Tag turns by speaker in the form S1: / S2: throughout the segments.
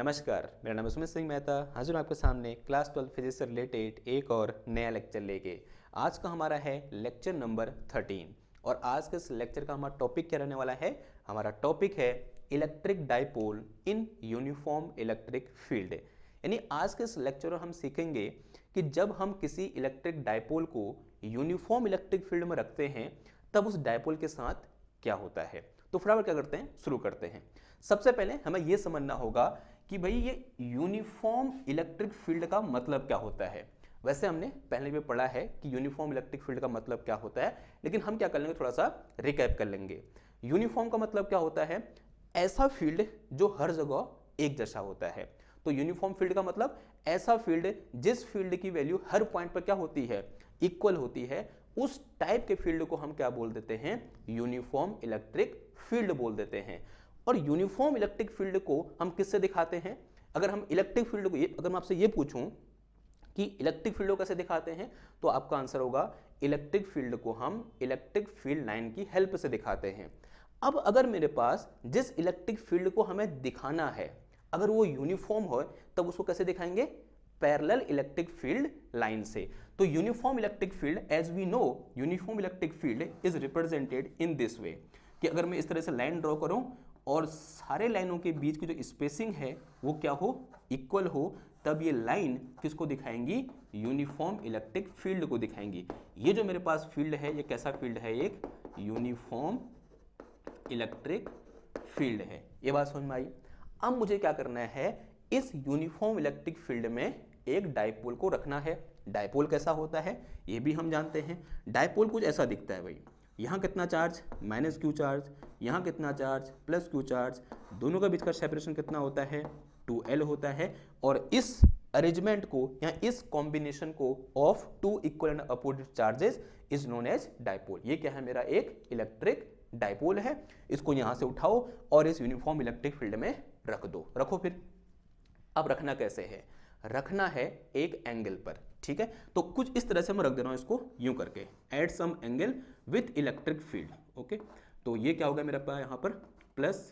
S1: नमस्कार, मेरा नाम है सुमित सिंह मेहता। हाजिर हूँ आपके सामने क्लास 12 फिजिक्स से रिलेटेड एक और नया लेक्चर लेके। आज का हमारा है लेक्चर नंबर 13 और आज के इस लेक्चर का हमारा टॉपिक क्या रहने वाला है। हमारा टॉपिक है इलेक्ट्रिक डाइपोल इन यूनिफॉर्म इलेक्ट्रिक फील्ड। यानी आज के इस लेक्चर में हम सीखेंगे कि जब हम किसी इलेक्ट्रिक डाइपोल को यूनिफॉर्म इलेक्ट्रिक फील्ड में रखते हैं तब उस डाइपोल के साथ क्या होता है। तो फटाफट क्या करते हैं, शुरू करते हैं। सबसे पहले हमें यह समझना होगा कि भाई ये यूनिफॉर्म इलेक्ट्रिक फील्ड का मतलब क्या होता है। वैसे हमने पहले भी पढ़ा है कि यूनिफॉर्म इलेक्ट्रिक फील्ड का मतलब क्या होता है, लेकिन हम क्या कर लेंगे, थोड़ा सा रिकैप कर लेंगे। यूनिफॉर्म का मतलब क्या होता है, ऐसा फील्ड जो हर जगह एक जैसा होता है। तो यूनिफॉर्म फील्ड का मतलब ऐसा फील्ड जिस फील्ड की वैल्यू हर पॉइंट पर क्या होती है, इक्वल होती है। उस टाइप के फील्ड को हम क्या बोल देते हैं, यूनिफॉर्म इलेक्ट्रिक फील्ड बोल देते हैं। और यूनिफॉर्म इलेक्ट्रिक फील्ड को हम किससे दिखाते हैं। अगर हम इलेक्ट्रिक फील्ड को अगर मैं आपसे ये पूछूं कि इलेक्ट्रिक फील्ड को कैसे दिखाते हैं, तो आपका आंसर होगा इलेक्ट्रिक फील्ड को हम इलेक्ट्रिक फील्ड लाइन की हेल्प से दिखाते हैं। अब अगर मेरे पास जिस इलेक्ट्रिक फील्ड को हमें दिखाना है अगर वो यूनिफॉर्म हो, तब उसको कैसे दिखाएंगे, पैरेलल इलेक्ट्रिक फील्ड लाइन से। तो uniform electric field, as we know, uniform electric field is represented in this way कि अगर मैं इस तरह से लाइन ड्रॉ करूं और सारे लाइनों के बीच की जो स्पेसिंग है वो क्या हो, इक्वल हो, तब ये लाइन किसको दिखाएंगी, यूनिफॉर्म इलेक्ट्रिक फील्ड को दिखाएंगी। ये जो मेरे पास फील्ड है ये कैसा फील्ड है, एक यूनिफॉर्म इलेक्ट्रिक फील्ड है। ये बात समझ में आई। अब मुझे क्या करना है, इस यूनिफॉर्म इलेक्ट्रिक फील्ड में एक डाइपोल को रखना है। डाइपोल कैसा होता है ये भी हम जानते हैं। डाइपोल कुछ ऐसा दिखता है भाई, यहाँ कितना चार्ज माइनस क्यू चार्ज, यहाँ कितना चार्ज प्लस क्यू चार्ज, दोनों का बीच का सेपरेशन कितना होता है, 2L होता है। और इस अरेंजमेंट को या इस कॉम्बिनेशन को of two equal and opposite charges is known as dipole. ये क्या है, मेरा एक इलेक्ट्रिक डाइपोल है। इसको यहाँ से उठाओ और इस यूनिफॉर्म इलेक्ट्रिक फील्ड में रख दो। रखो फिर। अब रखना कैसे है, रखना है एक एंगल पर, ठीक है। तो कुछ इस तरह से मैं रख दे रहा हूं इसको यूं करके, at some angle with electric field. Okay, तो ये क्या होगा मेरे पास यहाँ पर प्लस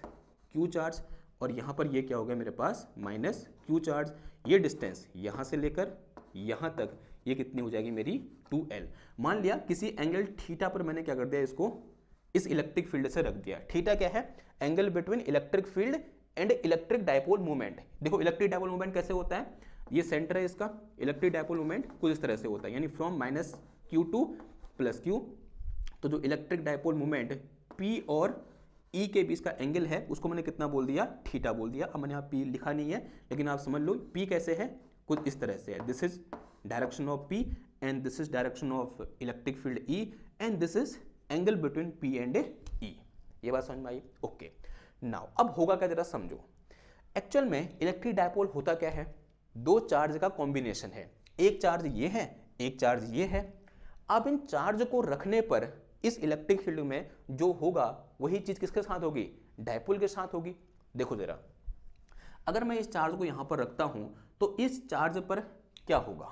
S1: क्यू चार्ज और यहाँ पर ये क्या होगा मेरे पास माइनस क्यू चार्ज। ये डिस्टेंस यहाँ से लेकर यहाँ तक ये कितनी हो जाएगी मेरी, 2L। मान लिया किसी एंगल थीटा पर मैंने क्या कर दिया, इसको इस इलेक्ट्रिक फील्ड से रख दिया। थीटा क्या है, angle between electric field and electric dipole movement. देखो इलेक्ट्रिक डाइपोल मूवमेंट कैसे होता है, ये सेंटर है इसका, इलेक्ट्रिक डाइपोल मूवमेंट कुछ इस तरह से होता है, यानी from minus Q two plus Q. तो जो इलेक्ट्रिक डाइपोल मूवमेंट P और E के बीच का एंगल है उसको मैंने कितना बोल दिया, थीटा बोल दिया। अब मैंने यहाँ P लिखा नहीं है, लेकिन आप समझ लो P कैसे है, कुछ इस तरह से है। This is direction of P and this is direction of electric field E and this is angle between P and E। ये बात समझ में आई। ओके, नाउ अब होगा क्या, जरा समझो। एक्चुअल में इलेक्ट्रिक डाइपोल होता क्या है, दो चार्ज का कॉम्बिनेशन है। एक चार्ज ये है, एक चार्ज ये है। अब इन चार्ज को रखने पर इस इलेक्ट्रिक फील्ड में जो होगा वही चीज किसके साथ होगी, डाइपोल के साथ होगी। देखो जरा, अगर मैं इस चार्ज को यहां पर रखता हूं तो इस चार्ज पर क्या होगा,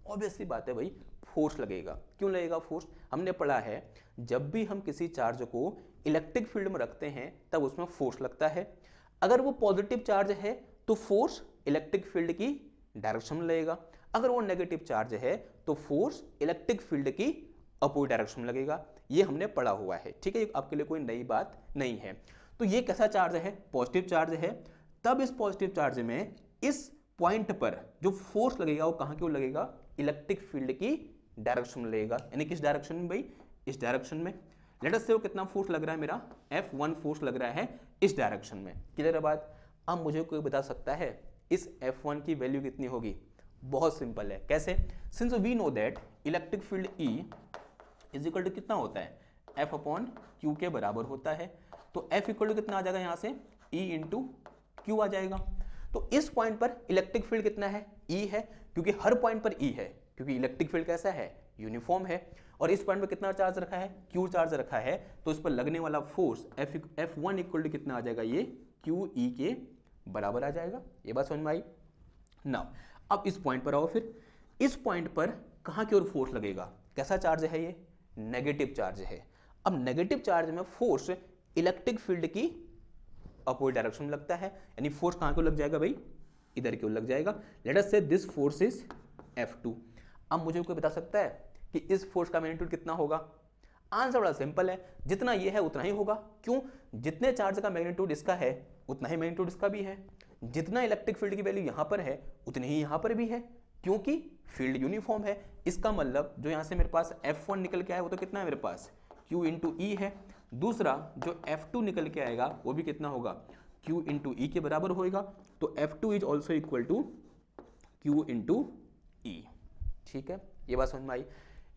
S1: ऑब्वियसली बात है भाई, फोर्स लगेगा। क्यों लगेगा फोर्स, हमने पढ़ा है जब भी हम किसी चार्ज को इलेक्ट्रिक फील्ड में रखते हैं तब उसमें फोर्स लगता है। अगर वो पॉजिटिव चार्ज है तो फोर्स इलेक्ट्रिक फील्ड की डायरेक्शन में लगेगा, अगर वो नेगेटिव चार्ज है तो फोर्स इलेक्ट्रिक फील्ड की अपोजिट डायरेक्शन में लगेगा। ये हमने पढ़ा हुआ है, ठीक है, आपके लिए कोई नई बात नहीं है। तो ये कैसा चार्ज है, पॉजिटिव चार्ज है। तब इस पॉजिटिव चार्ज में इस पॉइंट पर जो फोर्स लगेगा वो कहां की ओर लगेगा, इलेक्ट्रिक फील्ड की डायरेक्शन में लगेगा। यानी किस डायरेक्शन में भाई, इस डायरेक्शन में। लेट अस से वो कितना फोर्स लग रहा है, मेरा F1 फोर्स लग रहा है इस डायरेक्शन में। क्लियर है बात। अब मुझे कोई बता सकता है इस F1 की वैल्यू कितनी होगी, बहुत सिंपल है। कैसे, since we know that electric field E is equal to कितना होता है, F अपॉन Q के बराबर होता है। तो F इक्वल टू कितना आ जाएगा यहाँ से, E इंटू Q आ जाएगा। तो इस पॉइंट पर इलेक्ट्रिक फील्ड कितना है, E है, क्योंकि हर पॉइंट पर E है, क्योंकि इलेक्ट्रिक फील्ड कैसा है, यूनिफॉर्म है। और इस पॉइंट पर कितना चार्ज रखा है, Q चार्ज रखा है। तो इस पर लगने वाला फोर्स F1 इक्वल टू कितना आ जाएगा, ये QE के बराबर आ जाएगा। ये बात समझ में आई। नाउ अब इस पॉइंट पर आओ, फिर इस पॉइंट पर कहां की ओर फोर्स लगेगा, कैसा चार्ज है, ये नेगेटिव चार्ज है। अब नेगेटिव चार्ज में फोर्स इलेक्ट्रिक फील्ड की अपोजिट डायरेक्शन में लगता है, यानी फोर्स कहां को लग जाएगा भाई, इधर की ओर लग जाएगा। लेट अस से दिस फोर्स इज F2। अब मुझे कोई बता सकता है कि इस फोर्स का मैग्नीट्यूड कितना होगा? आंसर बड़ा सिंपल है, जितना ये है उतना ही होगा। क्यों? जितने चार्ज का मैग्नीट्यूड इसका है उतना ही मैग्नीट्यूड इसका भी है। जितना इलेक्ट्रिक फील्ड की वैल्यू यहां पर है उतनी ही यहां पर भी है, क्योंकि फील्ड यूनिफॉर्म है। इसका मतलब जो यहां से मेरे पास F1 निकल के आया वो तो कितना है मेरे पास, Q इंटू ई है। दूसरा जो F2 निकल के आएगा वो भी कितना होगा, Q इंटू ई के बराबर होगा। तो F2 is also equal to Q into E. ठीक है, ये बात समझ में आई।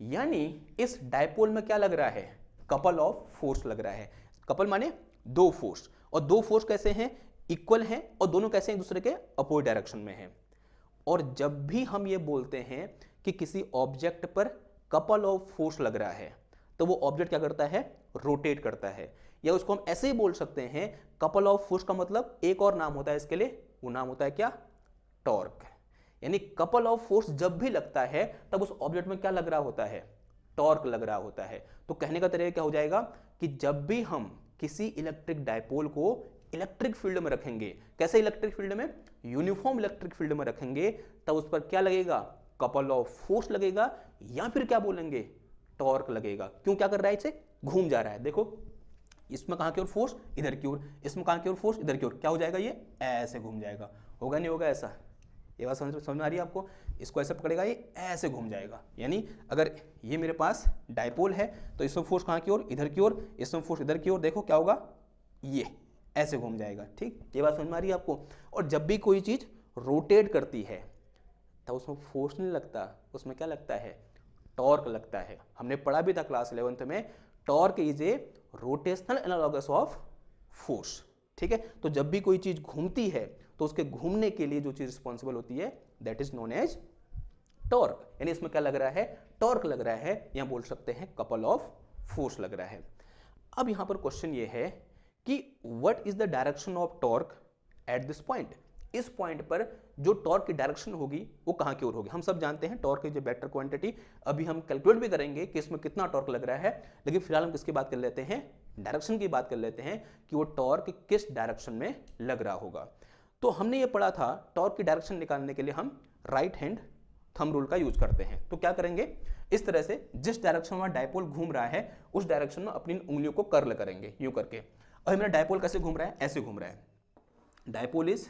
S1: यानी इस डायपोल में क्या लग रहा है, कपल ऑफ फोर्स लग रहा है। कपल माने दो फोर्स, और दो फोर्स कैसे हैं, इक्वल हैं, और दोनों कैसे एक दूसरे के अपोजिट डायरेक्शन में हैं। और जब भी हम ये बोलते हैं कि किसी ऑब्जेक्ट पर कपल ऑफ फोर्स लग रहा है तो वो ऑब्जेक्ट क्या करता है, रोटेट करता है। या उसको हम ऐसे ही बोल सकते हैं, कपल ऑफ फोर्स का मतलब एक और नाम होता है इसके लिए, वो नाम होता है क्या, टॉर्क। यानी कपल ऑफ फोर्स जब भी लगता है तब उस ऑब्जेक्ट में क्या लग रहा होता है, टॉर्क लग रहा होता है। तो कहने का तरीका क्या हो जाएगा कि जब भी हम किसी इलेक्ट्रिक डायपोल को इलेक्ट्रिक फील्ड में रखेंगे, कैसे इलेक्ट्रिक फील्ड में, यूनिफॉर्म इलेक्ट्रिक फील्ड में रखेंगे, तब उस पर क्या लगेगा, कपल ऑफ फोर्स लगेगा, या फिर क्या बोलेंगे, टॉर्क लगेगा। क्यों, क्या कर रहा है, इसे घूम जा रहा है। देखो इसमें कहां की ओर फोर्स, इधर की ओर, इसमें कहां की ओर फोर्स, इधर की ओर, क्या हो जाएगा, ये ऐसे घूम जाएगा। होगा नहीं होगा ऐसा, ये बात समझ में आ रही है आपको। इसको ऐसे पकड़ेगा, ये ऐसे घूम जाएगा। यानी अगर ये मेरे पास डायपोल है तो इसमें फोर्स कहाँ की ओर, इधर की ओर, इसमें फोर्स इधर की ओर, देखो क्या होगा, ये ऐसे घूम जाएगा। ठीक, ये बात समझ में आ रही है आपको। और जब भी कोई चीज रोटेट करती है तो उसमें फोर्स नहीं लगता, उसमें क्या लगता है, टॉर्क लगता है। हमने पढ़ा भी था क्लास 11th में, torque is a rotational analogous of force. ठीक है, तो जब भी कोई चीज घूमती है तो उसके घूमने के लिए जो चीज रिस्पॉन्सिबल होती है that is known as torque. यानी इसमें क्या लग रहा है, टॉर्क लग रहा है, या बोल सकते हैं कपल ऑफ फोर्स लग रहा है। अब यहां पर क्वेश्चन ये है कि what is the direction of torque eight this point. इस पॉइंट पर जो टॉर्क की डायरेक्शन होगी वो कहां की ओर होगी। हम सब जानते हैं torque is a vector quantity. अभी हम कैलकुलेट भी करेंगे कि इसमें कितना टॉर्क लग रहा है, लेकिन फिलहाल हम किसकी बात कर लेते हैं, डायरेक्शन की बात कर लेते हैं कि वो टॉर्क किस डायरेक्शन में लग रहा होगा। तो हमने ये पढ़ा था, टॉर्क की डायरेक्शन निकालने के लिए हम राइट हैंड थंब रूल का यूज करते हैं। तो क्या करेंगे, इस तरह से जिस डायरेक्शन में डायपोल घूम रहा है उस डायरेक्शन में अपनी उंगलियों को कर्ल करेंगे, यूं करके। और मेरा डायपोल कैसे घूम रहा है, ऐसे घूम रहा है। Dipole is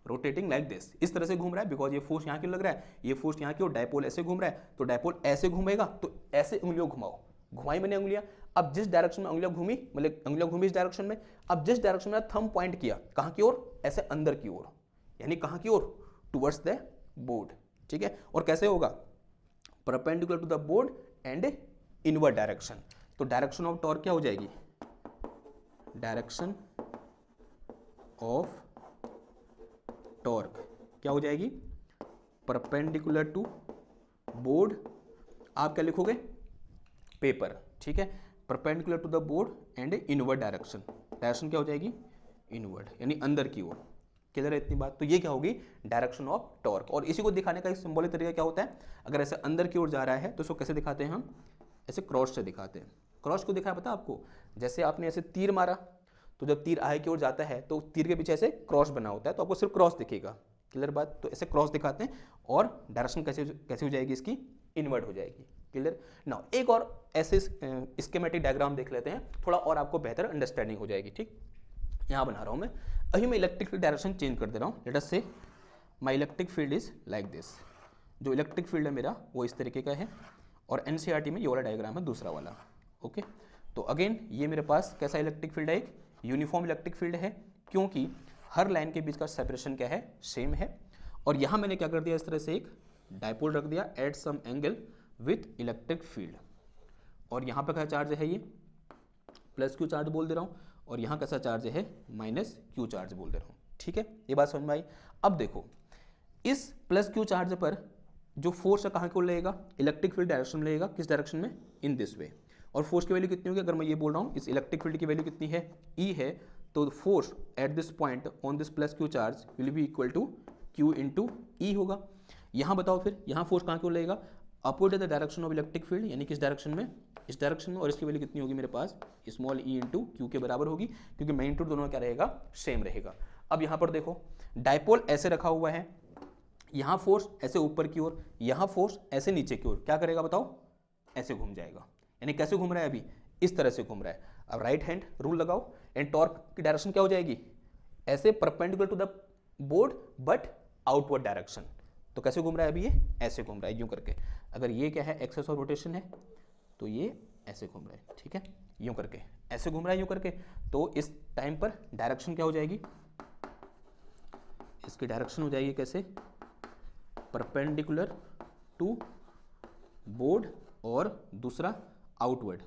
S1: rotating like this, इस तरह से घूम रहा है, बिकॉज ये फोर्स यहाँ क्यों लग रहा है, ये फोर्स यहाँ की और डायपोल ऐसे घूम रहा है, तो डायपोल ऐसे घूमेगा। तो ऐसे उंगलियों घुमाओ, घुमाई मैंने उंगलियां। अब जिस डायरेक्शन में उंगलियां घूमी, मतलब उंगलियां घूमी इस डायरेक्शन में, अब जिस डायरेक्शन में थंब पॉइंट किया, कहां की ओर, ऐसे अंदर की ओर, यानी कहां की ओर, टुवर्ड्स द बोर्ड। ठीक है, और कैसे होगा, perpendicular to the board and inward direction. तो डायरेक्शन ऑफ टॉर्क क्या हो जाएगी, डायरेक्शन ऑफ टॉर्क क्या हो जाएगी, परपेंडिकुलर टू बोर्ड, आप क्या लिखोगे, पेपर। ठीक है, perpendicular to the board and inward direction, direction क्या हो जाएगी, इनवर्ड, यानी अंदर की ओर। क्लियर है इतनी बात। तो ये क्या होगी, डायरेक्शन ऑफ टॉर्क। और इसी को दिखाने का एक सिंबॉलिक तरीका क्या होता है, अगर ऐसे अंदर की ओर जा रहा है तो इसको कैसे दिखाते हैं हम, ऐसे क्रॉस से दिखाते हैं। क्रॉस को दिखाया पता आपको, जैसे आपने ऐसे तीर मारा तो जब तीर आगे की ओर जाता है तो तीर के पीछे ऐसे क्रॉस बना होता है, तो आपको सिर्फ क्रॉस दिखेगा। क्लियर बात। तो ऐसे क्रॉस दिखाते हैं और डायरेक्शन कैसे हो जाएगी इसकी, इनवर्ड हो जाएगी। क्लियर। नाउ एक और ऐसे स्कीमेटिक डायग्राम देख लेते हैं, थोड़ा और आपको बेहतर अंडरस्टैंडिंग हो जाएगी। ठीक, यहाँ बना रहा हूँ मैं। अभी मैं इलेक्ट्रिक फील्ड डायरेक्शन चेंज कर दे रहा हूँ। लेट अस से my electric field is like this. जो इलेक्ट्रिक फील्ड है मेरा वो इस तरीके का है, और एनसीईआरटी में ये वाला डायग्राम है दूसरा वाला। ओके, तो अगेन ये मेरे पास कैसा इलेक्ट्रिक फील्ड है, एक यूनिफॉर्म इलेक्ट्रिक फील्ड है, क्योंकि हर लाइन के बीच का सेपरेशन क्या है, सेम है। और यहाँ मैंने क्या कर दिया, इस तरह से एक डायपोल रख दिया at some angle with electric field. और यहाँ पर क्या चार्ज है, ये प्लस क्यू चार्ज बोल दे रहा हूँ, और यहाँ कैसा चार्ज है, माइनस क्यू चार्ज बोल दे रहा हूँ। ठीक है, ये बात समझ में आई। अब देखो इस प्लस क्यू चार्ज पर जो फोर्स है कहाँ की ओर लगेगा, इलेक्ट्रिक फील्ड डायरेक्शन में लगेगा। किस डायरेक्शन में, इन दिस वे। और फोर्स की वैल्यू कितनी होगी, अगर मैं ये बोल रहा हूँ इस इलेक्ट्रिक फील्ड की वैल्यू कितनी है, ई है, तो force at this point on this plus Q charge will be equal to Q into E होगा। यहाँ बताओ फिर यहाँ फोर्स कहाँ की ओर लगेगा, opposite the direction of electric field, यानी किस डायरेक्शन में, इस डायरेक्शन में। और इसकी वैल्यू कितनी होगी मेरे पास, स्मॉल ई इंटू क्यू के बराबर होगी, क्योंकि मैग्नीट्यूड दोनों क्या रहेगा, सेम रहेगा। अब यहाँ पर देखो डायपोल ऐसे रखा हुआ है, यहाँ फोर्स ऐसे ऊपर की ओर, यहाँ फोर्स ऐसे नीचे की ओर, क्या करेगा बताओ, ऐसे घूम जाएगा। यानी कैसे घूम रहा है अभी, इस तरह से घूम रहा है। अब राइट हैंड रूल लगाओ, एंड टॉर्क की डायरेक्शन क्या हो जाएगी, ऐसे perpendicular to the board but outward direction. तो कैसे घूम रहा है अभी, ये ऐसे घूम रहा है यूं करके। अगर ये क्या है, एक्सेस ऑफ रोटेशन है, तो ये ऐसे घूम रहा है, ठीक है, यूं करके ऐसे घूम रहा है यूं करके। तो इस टाइम पर डायरेक्शन क्या हो जाएगी, इसकी डायरेक्शन हो जाएगी कैसे, परपेंडिकुलर टू बोर्ड और दूसरा आउटवर्ड,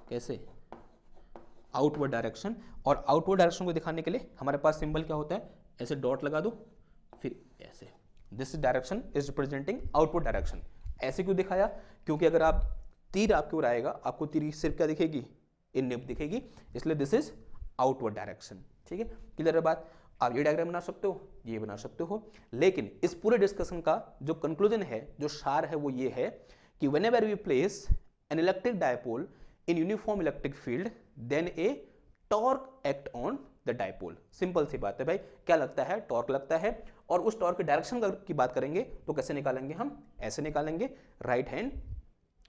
S1: कैसे, आउटवर्ड डायरेक्शन। और आउटवर्ड डायरेक्शन को दिखाने के लिए हमारे पास सिंबल क्या होता है, ऐसे डॉट लगा दो, फिर ऐसे, this direction is representing outward direction. ऐसे क्यों दिखाया, क्योंकि अगर आप तीर आपके ओर आएगा, आपको तीर की सिर्फ क्या दिखेगी, इन निप दिखेगी, इसलिए दिस इज आउटवर्ड डायरेक्शन। ठीक है, क्लियर है बात। आप ये डायग्राम बना सकते हो, ये बना सकते हो, लेकिन इस पूरे डिस्कशन का जो कंक्लूजन है, जो सार है, वो ये है कि whenever we place an electric dipole in uniform electric field then a torque act on the dipole. Simple सी बात है भाई, क्या लगता है, टॉर्क लगता है। और उस टॉर्क के डायरेक्शन की बात करेंगे तो कैसे निकालेंगे हम, ऐसे निकालेंगे, राइट हैंड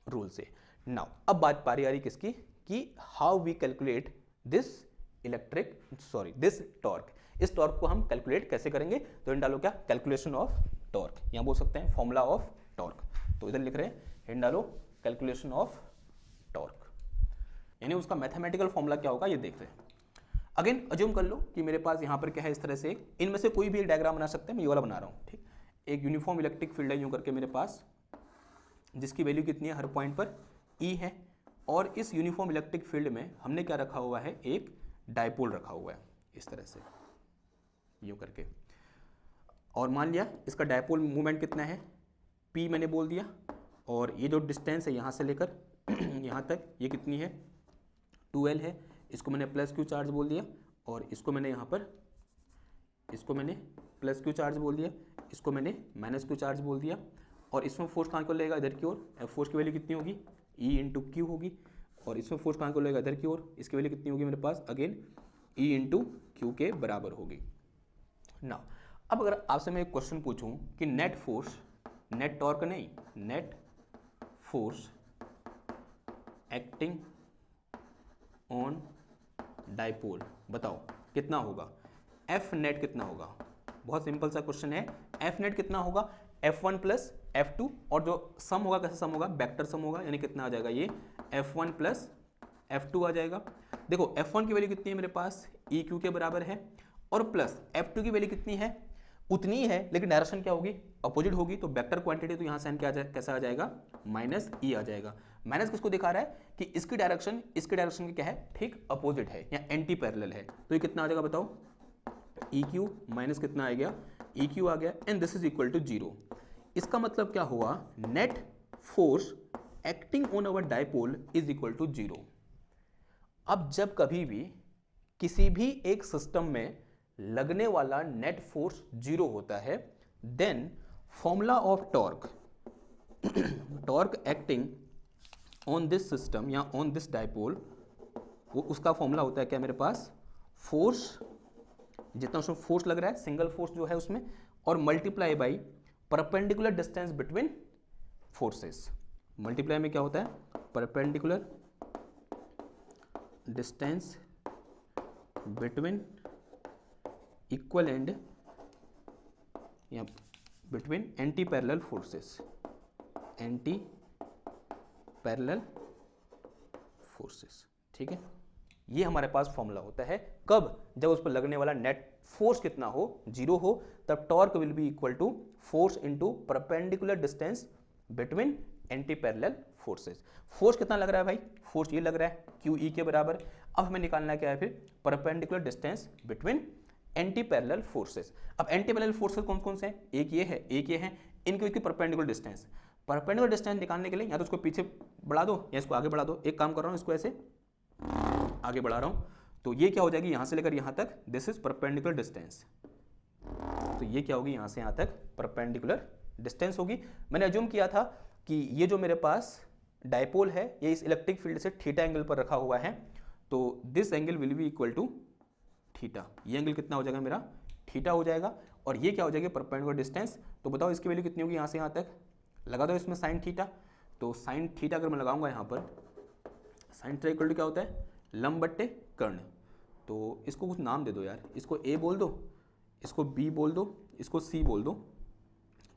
S1: रूल से। नाउ अब बात पारी आ रही किसकी, कि how we calculate this this torque. इस टॉर्क को हम कैलकुलेट कैसे करेंगे, तो इन डालो क्या, कैलकुलेशन ऑफ टॉर्क, यहां बोल सकते हैं फॉर्मूला ऑफ टॉर्क। तो इधर लिख रहे हैं, इन डालो कैलकुलेशन ऑफ टॉर्क, यानी उसका मैथमेटिकल फॉर्मूला क्या होगा ये देख रहे हैं। अगेन अज्यूम कर लो कि मेरे पास यहाँ पर क्या है, इस तरह से इनमें से कोई भी एक डायग्राम बना सकते हैं, मैं ये वाला बना रहा हूँ, ठीक। एक यूनिफॉर्म इलेक्ट्रिक फील्ड है यूं करके मेरे पास, जिसकी वैल्यू कितनी है, हर पॉइंट पर ई है। और इस यूनिफॉर्म इलेक्ट्रिक फील्ड में हमने क्या रखा हुआ है, एक डायपोल रखा हुआ है, इस तरह से यूं करके। और मान लिया इसका डायपोल मूवमेंट कितना है, पी मैंने बोल दिया, और ये जो डिस्टेंस है यहाँ से लेकर यहाँ तक, ये कितनी है, 2L है। इसको मैंने प्लस क्यू चार्ज बोल दिया, और इसको मैंने यहाँ पर, इसको मैंने प्लस क्यू चार्ज बोल दिया, इसको मैंने माइनस क्यू चार्ज बोल दिया। और इसमें फोर्स कहाँ को लेगा, इधर की ओर। फोर्स की वैल्यू कितनी होगी, E इंटू क्यू होगी। और इसमें फोर्स कहाँ को लेगा, इधर की ओर। इसकी वैल्यू कितनी होगी मेरे पास, अगेन E इंटू क्यू के बराबर होगी। ना अब अगर आपसे मैं एक क्वेश्चन पूछूं कि नेट फोर्स, नेट टॉर्क नहीं, net force acting on dipole, बताओ कितना होगा, एफ नेट कितना होगा। बहुत सिंपल सा क्वेश्चन है, एफ नेट कितना होगा, F1 प्लस F2, और जो सम होगा कैसे सम होगा, वेक्टर सम होगा, यानी कितना आ जाएगा ये F1 प्लस F2 आ जाएगा। देखो F1 की वैल्यू कितनी है मेरे पास, ई क्यू के बराबर है, और प्लस F2 की वैल्यू कितनी है, उतनी है, लेकिन डायरेक्शन क्या होगी, अपोजिट होगी। तो वेक्टर क्वांटिटी, तो यहाँ से क्या कैसा आ जाएगा, माइनस ई आ जाएगा। माइनस किसको दिखा रहा है कि इसकी डायरेक्शन की क्या है, ठीक अपोजिट है या एंटी पैरेलल है। तो ये कितना आ जाएगा बताओ, ई क्यू माइनस कितना आ गया, ई क्यू आ गया, and this is equal to 0। इसका मतलब क्या हुआ, net force acting on our dipole is equal to 0। अब जब कभी भी किसी भी एक सिस्टम में लगने वाला नेट फोर्स 0 होता है, then formula of torque, torque acting on this system या ऑन दिस डायपोल, वो उसका फॉर्मूला होता है क्या मेरे पास, फोर्स, जितना उसमें फोर्स लग रहा है, सिंगल फोर्स जो है उसमें, और multiply by perpendicular distance between forces. Multiply में क्या होता है, perpendicular distance between equal and या between anti parallel forces, anti parallel forces. ठीक है, ये हमारे पास फॉर्मूला होता है कब, जब उस पर लगने वाला नेट फोर्स कितना हो, 0 हो, तब torque will be equal to force into perpendicular distance between anti parallel forces. Force कितना लग रहा है भाई, फोर्स ये लग रहा है क्यू ई के बराबर। अब हमें निकालना क्या है फिर, perpendicular distance between anti parallel forces. अब एंटी पैरेलल फोर्सेस कौन कौन से हैं, एक ये है, एक ये है, इनकी परपेंडिकुलर डिस्टेंस। परपेंडिकुलर डिस्टेंस निकालने के लिए या तो उसको पीछे बढ़ा दो या इसको आगे बढ़ा दो। एक काम कर रहा हूँ, इसको ऐसे आगे बढ़ा रहा हूँ, तो ये क्या हो जाएगी, यहाँ से लेकर यहाँ तक, दिस इज परपेंडिकुलर डिस्टेंस। तो ये क्या होगी, यहाँ से यहाँ तक परपेंडिकुलर डिस्टेंस होगी। मैंने अज्यूम किया था कि ये जो मेरे पास डायपोल है, ये इस इलेक्ट्रिक फील्ड से थीटा एंगल पर रखा हुआ है, तो this angle will be equal to theta. ये एंगल कितना हो जाएगा मेरा, थीटा हो जाएगा। और ये क्या हो जाएगा, परपेंडिकुलर डिस्टेंस। तो बताओ इसकी वैल्यू कितनी होगी यहाँ से यहाँ तक, लगा दो इसमें साइन थीटा। तो साइन थीटा अगर मैं लगाऊंगा यहाँ पर, साइन थीटा इक्वल टू क्या होता है, लंब बट्टे कर्ण। तो इसको कुछ नाम दे दो यार, इसको ए बोल दो, इसको बी बोल दो, इसको सी बोल दो।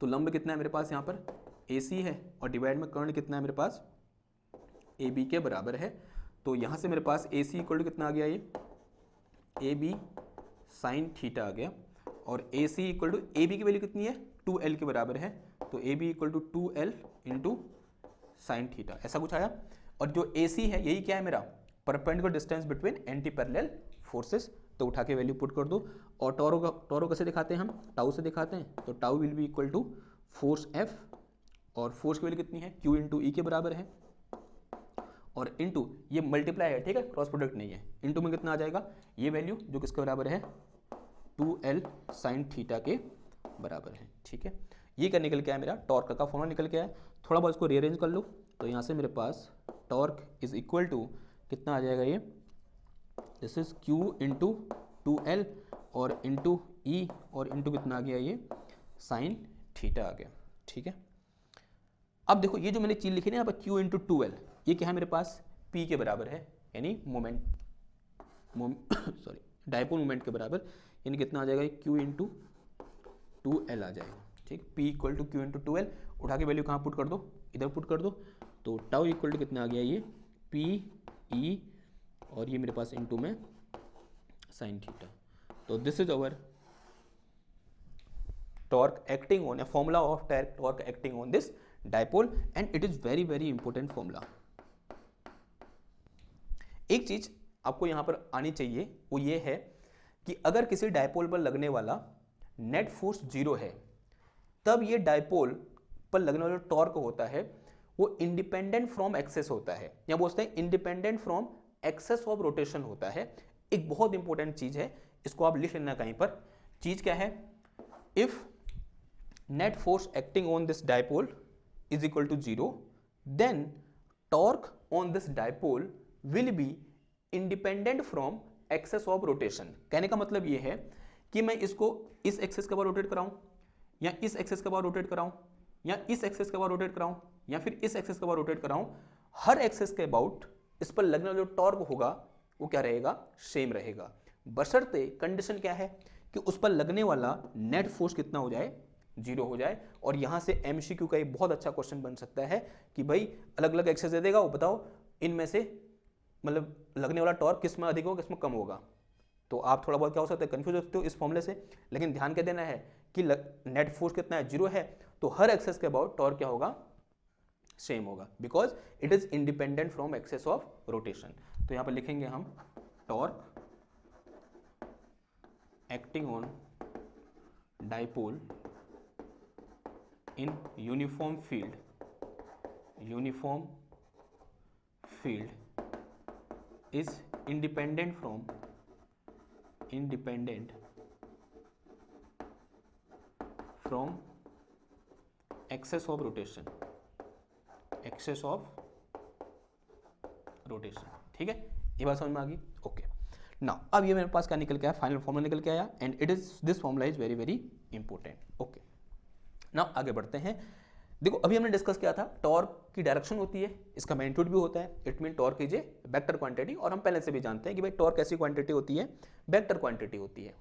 S1: तो लंब कितना है मेरे पास यहाँ पर, ए सी है, और डिवाइड में कर्ण कितना है मेरे पास, ए बी के बराबर है। तो यहाँ से मेरे पास ए सी इक्वल टू कितना आ गया, ये ए बी साइन थीटा आ गया। और A C equal to A B की वैल्यू कितनी है, 2l के बराबर है। तो A B equal to 2l into sine theta, ऐसा कुछ आया। और जो ए सी है यही क्या है मेरा, perpendicular distance between anti parallel forces. तो उठा के वैल्यू पुट कर दो। और टॉरो कैसे दिखाते हैं हम, टाउ से दिखाते हैं। तो tau will be equal to force F, और फोर्स की वैल्यू कितनी है, क्यू इंटू ई के बराबर है। और इंटू ये मल्टीप्लाई है, ठीक है, क्रॉस प्रोडक्ट नहीं है। इंटू में कितना आ जाएगा, ये वैल्यू जो किसके बराबर है, 2l साइन थीटा के बराबर है। ठीक है, ये क्या निकल के आया, मेरा टॉर्क का फॉर्मूला निकल के आया। थोड़ा बहुत इसको रीअरेंज कर लो। तो यहाँ से मेरे पास टॉर्क इज इक्वल टू कितना आ जाएगा, ये this is q into 2l और इंटू ई, और इंटू कितना आ गया, ये साइन थीटा आ गया। ठीक है, अब देखो ये जो मैंने चीज लिखी ना यहाँ पर q इंटू 2l, ये क्या है मेरे पास, p के बराबर है, यानी मोमेंट सॉरी डायपोल मोमेंट के बराबर, यानी कितना आ जाएगा, q इंटू 2l आ जाएगा। ठीक, p equal to q into 2l। उठा के वैल्यू कहाँ पुट कर दो, इधर पुट कर दो। तो टाउ इक्वल टू कितना आ गया, ये p e, और ये मेरे पास इंटू में साइन थीटा। तो this is our torque acting on, formula of torque acting on this dipole, and it is very very important formula. एक चीज आपको यहां पर आनी चाहिए, वो ये है कि अगर किसी डायपोल पर लगने वाला नेट फोर्स 0 है, तब ये डायपोल पर लगने वाला टॉर्क होता है वो इंडिपेंडेंट फ्रॉम एक्सेस होता है, या बोलते हैं independent from axis of rotation होता है। एक बहुत इंपॉर्टेंट चीज है, इसको आप लिख लेना कहीं पर। चीज क्या है, if net force acting on this dipole is equal to 0, then torque on this dipole will be independent from axis of rotation। कहने का मतलब ये है कि मैं इसको इस एक्सिस के बाद रोटेट कराऊं, या इस एक्सिस के बाद रोटेट कराऊं, या इस एक्सिस के बाद रोटेट कराऊं, या फिर इस एक्सिस के बाद रोटेट कराऊं, हर एक्सिस के अबाउट इस पर लगने वाला जो टॉर्क होगा वो क्या रहेगा, सेम रहेगा। बशर्ते कंडीशन क्या है कि उस पर लगने वाला नेट फोर्स कितना हो जाए, 0 हो जाए। और यहां से एमसीक्यू का एक बहुत अच्छा क्वेश्चन बन सकता है कि भाई अलग अलग एक्सेस दे देगा, वो बताओ इनमें से मतलब लगने वाला टॉर्क किस में अधिक होगा, किस में कम होगा। तो आप थोड़ा बहुत क्या हो सकता है, कंफ्यूज होते हो इस फॉर्मूले से। लेकिन ध्यान क्या देना है कि नेट फोर्स कितना है, 0 है, तो हर एक्सेस के अबाउट टॉर्क क्या होगा, सेम होगा, because it is independent from axis of rotation. तो यहां पर लिखेंगे हम torque acting on dipole in uniform field is independent from axis of rotation। ठीक है, ये बात समझ में आ गई। ओके, नाउ अब ये मेरे पास क्या निकल के आया, फाइनल फॉर्मूला निकल के आया, and it is this formula is very very important. Okay, now आगे बढ़ते हैं। देखो अभी हमने डिस्कस किया था टॉर्क की डायरेक्शन होती है, इसका मैग्नीट्यूड भी होता है, it mean torque is a vector quantity. और हम पहले से भी जानते हैं कि भाई टॉर्क ऐसी क्वांटिटी होती है, वेक्टर क्वांटिटी होती है।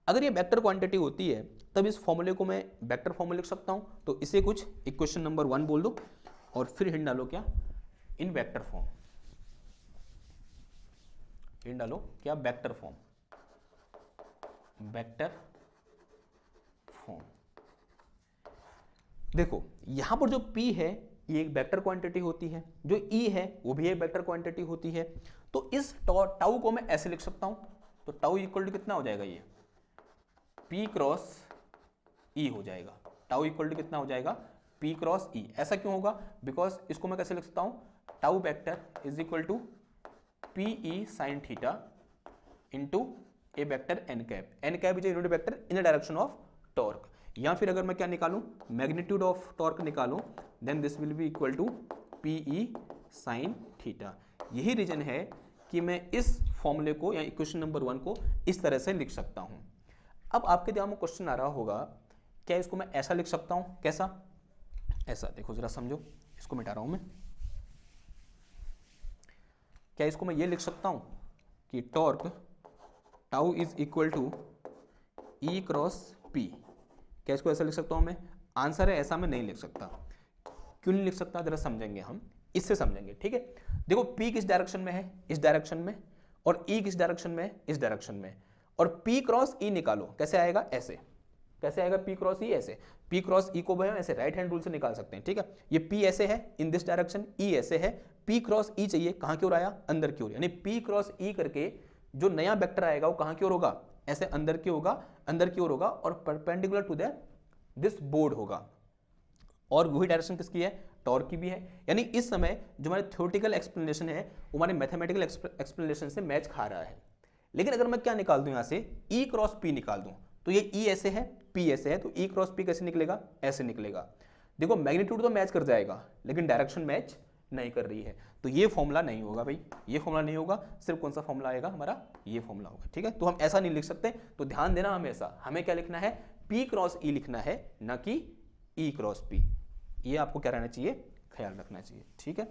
S1: अगर ये वेक्टर क्वांटिटी होती है तब इस फॉर्मूले को मैं वेक्टर फॉर्मूला लिख सकता हूं। तो इसे कुछ इक्वेशन नंबर 1 बोल दो, और फिर हिंट डालो क्या, इन वेक्टर फॉर्म। हिंट डालो क्या, वेक्टर फॉर्म, वेक्टर फॉर्म। देखो यहां पर जो P है ये एक वेक्टर क्वांटिटी होती है, जो E है वो भी एक वेक्टर क्वांटिटी होती है। तो इस टाउ को मैं ऐसे लिख सकता हूं। तो टाउ इक्वल टू कितना हो जाएगा, ये P क्रॉस E हो जाएगा। टाउ इक्वल टू कितना हो जाएगा, P क्रॉस E। ऐसा क्यों होगा, बिकॉज इसको मैं कैसे लिख सकता हूं, tau vector is equal to PE sine theta into a vector n cap. n cap is a unit vector in the direction of torque. या फिर अगर मैं क्या निकालूं, मैग्नीट्यूड ऑफ टॉर्क निकालूं, then this will be equal to PE sine theta. यही reason है कि मैं इस फॉर्मूले को या इक्वेशन नंबर 1 को इस तरह से लिख सकता हूं। अब आपके दिमाग में क्वेश्चन आ रहा होगा, क्या इसको मैं ऐसा लिख सकता हूं? कैसा? ऐसा। देखो जरा समझो, इसको मिटा रहा हूं मैं। क्या इसको मैं ये लिख सकता हूं कि torque tau is equal to E cross P? क्या इसको ऐसा लिख सकता हूं मैं? आंसर है ऐसा मैं नहीं लिख सकता। क्यों नहीं लिख सकता, जरा समझेंगे हम, इससे समझेंगे, ठीक है। देखो P किस डायरेक्शन में है? इस डायरेक्शन में। और E किस डायरेक्शन में है? इस डायरेक्शन में। और P क्रॉस E निकालो, कैसे आएगा? ऐसे। कैसे आएगा P क्रॉस E? ऐसे। P क्रॉस E को हम ऐसे राइट हैंड रूल से निकाल सकते हैं, ठीक है। ये P ऐसे है इन दिस डायरेक्शन, E ऐसे है। P क्रॉस E चाहिए, कहां की ओर आया? अंदर की ओर। यानी P क्रॉस E करके जो नया वेक्टर आएगा वो कहां की ओर होगा? ऐसे अंदर की होगा, अंदर की ओर होगा और परपेंडिकुलर टू दिस बोर्ड होगा। और वही डायरेक्शन किसकी है? टॉर्क की भी है। यानी इस समय जो हमारे थ्योरेटिकल एक्सप्लेनेशन है वो हमारे मैथमेटिकल एक्सप्लेनेशन से मैच खा रहा है। लेकिन अगर मैं क्या निकाल दूं यहां से? E क्रॉस P निकाल दूं, तो ये E ऐसे है, P ऐसे है, तो E क्रॉस P कैसे निकलेगा? ऐसे निकलेगा। देखो मैग्नीट्यूड तो मैच कर जाएगा लेकिन डायरेक्शन मैच नहीं कर रही है, तो ये फॉर्मूला नहीं होगा भाई, ये फॉर्मूला नहीं होगा। सिर्फ कौन सा फॉर्मूला आएगा हमारा? ये फॉर्मूला होगा, ठीक है। तो हम ऐसा नहीं लिख सकते, तो ध्यान देना हमेशा हमें क्या लिखना है? P क्रॉस E लिखना है, ना कि E क्रॉस P। ये आपको क्या रहना चाहिए? ख्याल रखना चाहिए, ठीक है।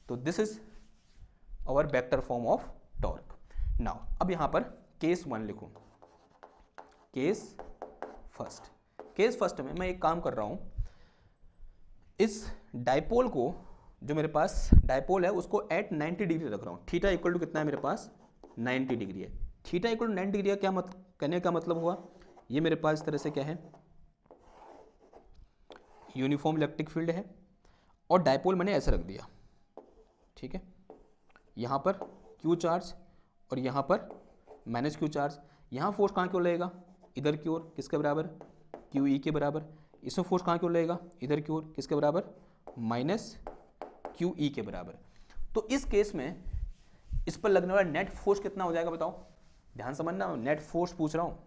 S1: तो this is our vector form of torque. Now अब यहां पर केस 1 लिखूं। Case first. केस फर्स्ट में मैं एक काम कर रहा हूं, इस डायपोल को, जो मेरे पास डायपोल है उसको एट 90 डिग्री रख रहा हूं। थीटा इक्वल टू कितना है मेरे पास? 90 डिग्री है। थीटा इक्वल टू 90 डिग्री का क्या कहने का मतलब हुआ? ये मेरे पास इस तरह से क्या है? यूनिफॉर्म इलेक्ट्रिक फील्ड है और डायपोल मैंने ऐसे रख दिया, ठीक है। यहाँ पर क्यू चार्ज और यहाँ पर माइनस क्यू चार्ज। यहाँ फोर्स कहाँ की ओर लगेगा? इधर की ओर। किसके बराबर? क्यू ई के बराबर। इसमें फोर्स कहाँ की ओर लगेगा? इधर की ओर। किसके बराबर? माइनस क्यू ई के बराबर। तो इस केस में इस पर लगने वाला नेट फोर्स कितना हो जाएगा बताओ? ध्यान समझना, नेट फोर्स पूछ रहा हूँ।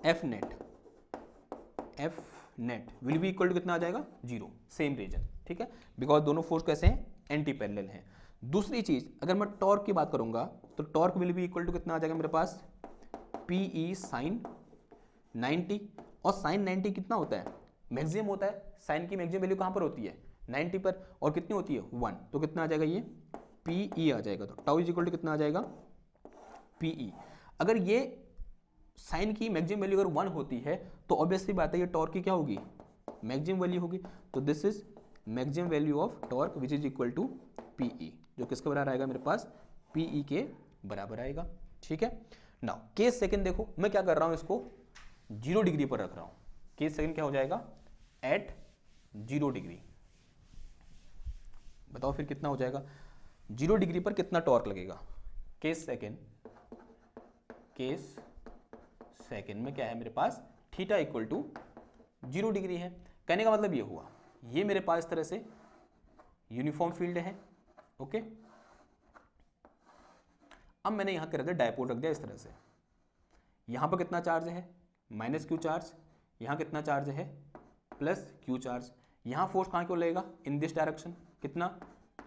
S1: F net will be equal to कितना आ जाएगा? 0। सेम रीजन, ठीक है, बिकॉज दोनों फोर्स कैसे हैं? एंटी पैरेलल हैं। दूसरी चीज, अगर मैं टॉर्क की बात करूंगा तो torque will be equal to कितना आ जाएगा मेरे पास? PE sign 90। और साइन 90 कितना होता है? मैक्सिमम होता है। साइन की मैक्सिमम वैल्यू कहां पर होती है? 90 पर। और कितनी होती है? 1। तो कितना आ जाएगा? ये PE आ जाएगा। तो टाउ इज इक्वल टू कितना आ जाएगा? PE। अगर ये साइन की मैक्सिमम वैल्यू अगर 1 होती है तो ऑब्वियसली बात है ये टॉर्क की क्या होगी? मैक्सिमम वैल्यू होगी। तो this is maximum value of torque which is equal to PE, जो किसके बराबर आएगा मेरे पास? PE के बराबर आएगा, ठीक है। नाउ केस सेकंड देखो, मैं क्या कर रहा हूं, इसको 0 डिग्री पर रख रहा हूं। केस सेकंड क्या हो जाएगा? At 0 degree. बताओ फिर कितना हो जाएगा? 0 डिग्री पर कितना टॉर्क लगेगा? केस सेकंड में क्या है मेरे पास? थीटा इक्वल टू 0 डिग्री है। कहने का मतलब ये हुआ, ये मेरे पास इस तरह से यूनिफॉर्म फील्ड है, ओके। अब मैंने यहां कर दिया डायपोल, रख दिया इस तरह से। यहां पर कितना चार्ज है? Minus Q charge. यहां कितना चार्ज है? Plus Q charge. यहां फोर्स कहां क्यों लगेगा? In this direction. कितना?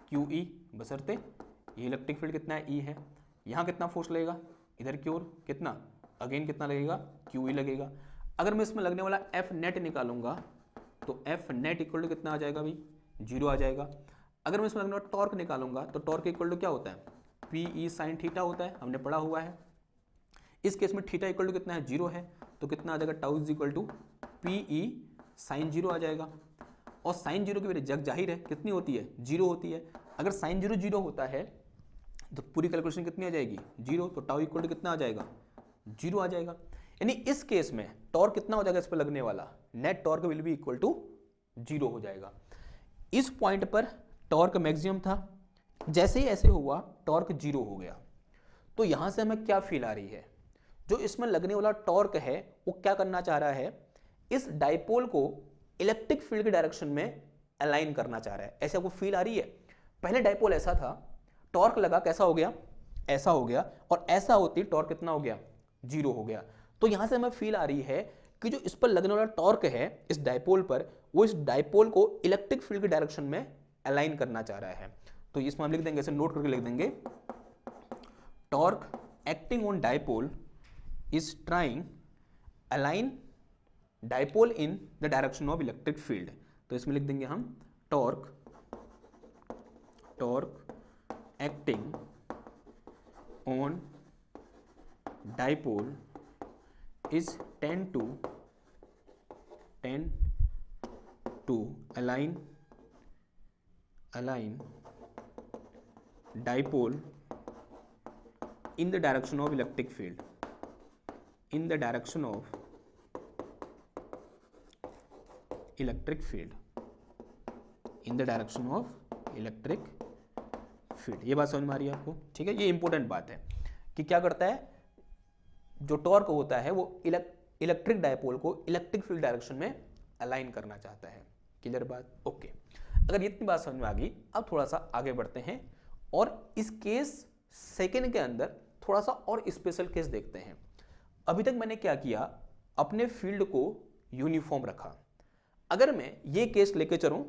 S1: क्यू ई, बशर्ते ये इलेक्ट्रिक फील्ड कितना है? ई है। यहां कितना फोर्स लगेगा? इधर की ओर। कितना? अगेन कितना लगेगा? क्यू ई लगेगा। अगर मैं इसमें लगने वाला एफ नेट निकालूंगा तो एफ नेट इक्वल टू कितना आ जाएगा भाई? 0 आ जाएगा। अगर मैं इसमें लगने वाला टॉर्क निकालूंगा तो टॉर्क इक्वल टू क्या होता है? PE साइन थीटा होता है, हमने पढ़ा हुआ है। इस केस में थीटा इक्वल टू कितना है? 0 है। तो कितना आ जाएगा? Tau is equal to PE sine 0 आ जाएगा। और साइन 0 की वैल्यू जग जाहिर है कितनी होती है? 0 होती है। अगर साइन 0 0 होता है तो पूरी कैलकुलेशन कितनी आ जाएगी? 0। तो टाउ इक्वल टू कितना आ जाएगा? 0 आ जाएगा। यानी इस केस में टॉर्क कितना हो जाएगा इस पर लगने वाला? Net torque will be equal to 0 हो जाएगा। इस पॉइंट पर टॉर्क मैक्सिमम था, जैसे ही ऐसे हुआ टॉर्क 0 हो गया। तो यहां से हमें क्या फील आ रही है? जो इसमें लगने वाला टॉर्क है वो क्या करना चाह रहा है? इस डायपोल को इलेक्ट्रिक फील्ड के डायरेक्शन में अलाइन करना चाह रहा है। ऐसे आपको फील आ रही है? पहले डायपोल ऐसा था, टॉर्क लगा, कैसा हो गया? ऐसा हो गया। और ऐसा होती टॉर्क कितना हो गया? 0 हो गया। तो यहां से हमें फील आ रही है कि जो इस पर लगने वाला टॉर्क है इस डायपोल पर, वो इस डायपोल को इलेक्ट्रिक फील्ड के डायरेक्शन में अलाइन करना चाह रहा है। तो इसमें हम लिख देंगे, ऐसे नोट करके लिख देंगे, torque acting on dipole is trying align dipole in the direction of electric field. तो इसमें लिख देंगे हम torque acting on dipole is tend to align dipole in the direction of electric field, in the direction of electric field, in the direction of electric field। ये बात समझ में आ रही है आपको? ठीक है, ये इंपॉर्टेंट बात है कि क्या करता है, जो टॉर्क होता है वो इलेक्ट्रिक डायपोल को इलेक्ट्रिक फील्ड डायरेक्शन में अलाइन करना चाहता है। क्लियर बात? ओके, अगर इतनी बात समझ में आ गई, अब थोड़ा सा आगे बढ़ते हैं और इस केस सेकंड के अंदर थोड़ा सा और स्पेशल केस देखते हैं। अभी तक मैंने क्या किया, अपने फील्ड को यूनिफॉर्म रखा। अगर मैं ये केस लेके चलूं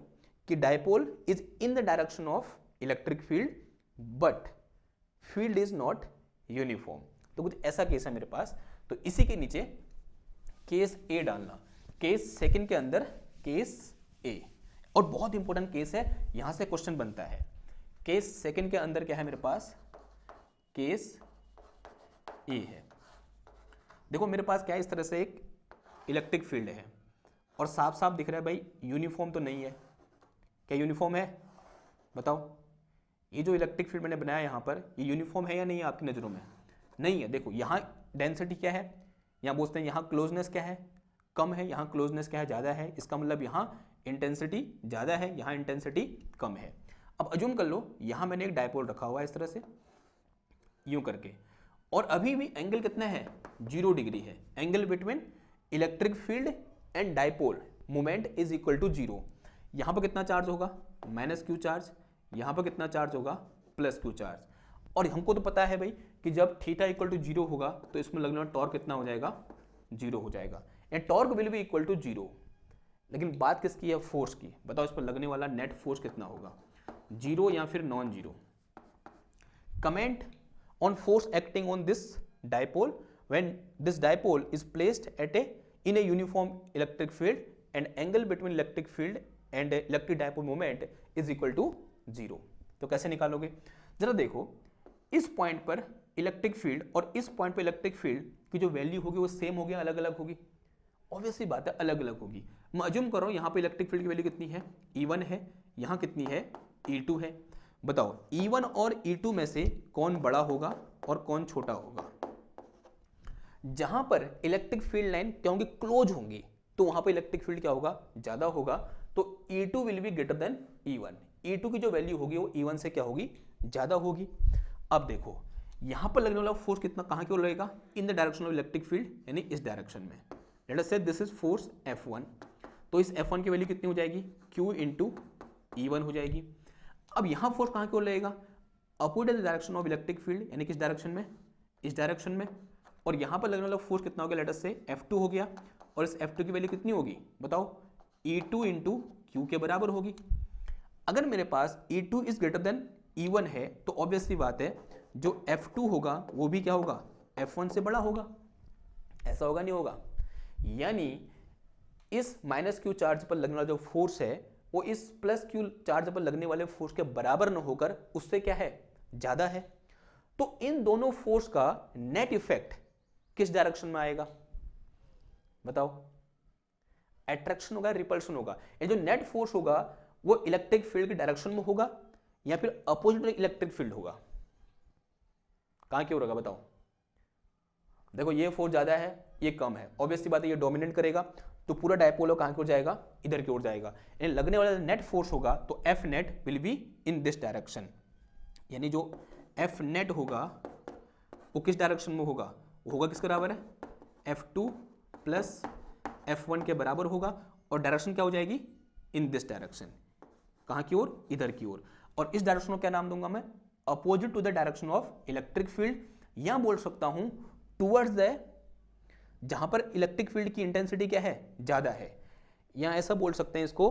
S1: कि dipole is in the direction of electric field but field is not uniform, तो कुछ ऐसा केस है मेरे पास। तो इसी के नीचे केस ए डालना, केस सेकंड के अंदर केस ए, और बहुत इंपॉर्टेंट केस है, यहां से क्वेश्चन बनता है। केस सेकंड के अंदर क्या है मेरे पास, केस ए है। देखो मेरे पास क्या है, इस तरह से एक इलेक्ट्रिक फील्ड है और साफ साफ दिख रहा है भाई यूनिफॉर्म तो नहीं है। क्या यूनिफॉर्म है? बताओ, ये जो इलेक्ट्रिक फील्ड मैंने बनाया यहां पर, ये यूनिफॉर्म है या नहीं है आपकी नजरों में? नहीं है। देखो यहाँ डेंसिटी क्या है, यहाँ बोलते हैं यहाँ क्लोजनेस क्या है, कम है, यहाँ क्लोजनेस क्या है, ज़्यादा है। इसका मतलब यहाँ इंटेंसिटी ज़्यादा है, यहाँ इंटेंसिटी कम है। अब अज्यूम कर लो यहाँ मैंने एक डायपोल रखा हुआ है इस तरह से यूं करके, और अभी भी एंगल कितना है, 0 डिग्री है। Angle between electric field and dipole moment is equal to 0। यहाँ पर कितना चार्ज होगा, -q चार्ज, यहाँ पर कितना चार्ज होगा, +q चार्ज। और हमको तो पता है भाई कि जब थीटा इक्वल टू 0 होगा तो इसमें लगने वाला टॉर्क कितना हो जाएगा, 0 हो जाएगा, and torque will be equal to 0। लेकिन बात किसकी है, फोर्स की। बताओ इस पर लगने वाला नेट फोर्स कितना होगा, 0 या फिर non 0। Comment on force acting on this dipole when this dipole is placed at in a uniform electric field and angle between electric field and electric dipole moment is equal to 0। तो कैसे निकालोगे, जरा देखो, इस point पर electric field और इस point पर इलेक्ट्रिक फील्ड की जो वैल्यू होगी वो सेम होगी, अलग अलग होगी? ऑब्वियसली बात है, अलग अलग होगी। मैं अज्यूम करो यहाँ पे इलेक्ट्रिक फील्ड की वैल्यू कितनी है, E1 है, यहाँ कितनी है, E2 है। बताओ E1 और E2 में से कौन बड़ा होगा और कौन छोटा होगा? जहां पर इलेक्ट्रिक फील्ड लाइन क्या होंगी, क्लोज होंगी, तो वहां पर इलेक्ट्रिक फील्ड क्या होगा, ज्यादा होगा। तो E2 will be greater than E1। E2 की जो वैल्यू होगी वो E1 से क्या होगी, ज्यादा होगी। अब देखो यहां पर लगने वाला फोर्स कितना, कहां की ओर लगेगा, इन the direction of electric field, यानी इस डायरेक्शन में। लेट अस से दिस इज फोर्स F1, तो इस F1 की वैल्यू कितनी हो जाएगी, Q इंटू E1 हो जाएगी। अब यहां फोर्स कहां की ओर लगेगा, upward in the direction of electric field, यानी किस डायरेक्शन में, इस डायरेक्शन में। और यहां पर लगने वाला फोर्स कितना हो गया, लेट अस से F2 हो गया, और इस F2 की वैल्यू कितनी होगी, बताओ, E2 इंटू Q के बराबर होगी। अगर मेरे पास E2 is greater than E1 है तो ऑब्वियसली बात है जो F2 होगा वो भी क्या होगा, F1 से बड़ा होगा। ऐसा होगा, नहीं होगा? यानी इस -q चार्ज पर लगने वाला जो फोर्स है वो इस +q चार्ज पर लगने वाले फोर्स के बराबर न होकर उससे क्या है, ज्यादा है। तो इन दोनों फोर्स का नेट इफेक्ट किस डायरेक्शन में आएगा, बताओ? अट्रैक्शन होगा, रिपल्शन होगा। ये जो नेट फोर्स होगा वो इलेक्ट्रिक फील्ड के डायरेक्शन में होगा या फिर अपोजिट इलेक्ट्रिक फील्ड होगा? कहां की ओर होगा, बताओ? देखो ये फोर्स ज्यादा है, ये कम है, ऑब्वियसली बात है ये डोमिनेट करेगा, तो पूरा डायपोल कहां की ओर जाएगा, इधर की ओर जाएगा। यानी लगने वाला नेट फोर्स होगा तो F net will be in this direction, यानी जो F नेट होगा वो किस डायरेक्शन में होगा, वो होगा किसके बराबर है, F2 प्लस F1 के बराबर होगा, और डायरेक्शन क्या हो जाएगी, इन दिस डायरेक्शन। कहां की ओर, इधर की ओर। और इस डायरेक्शन को क्या नाम दूंगा मैं, opposite to the direction of electric field, या बोल सकता हूं टूवर्ड्स द, जहां पर इलेक्ट्रिक फील्ड की इंटेंसिटी क्या है, ज्यादा है, या ऐसा बोल सकते हैं इसको,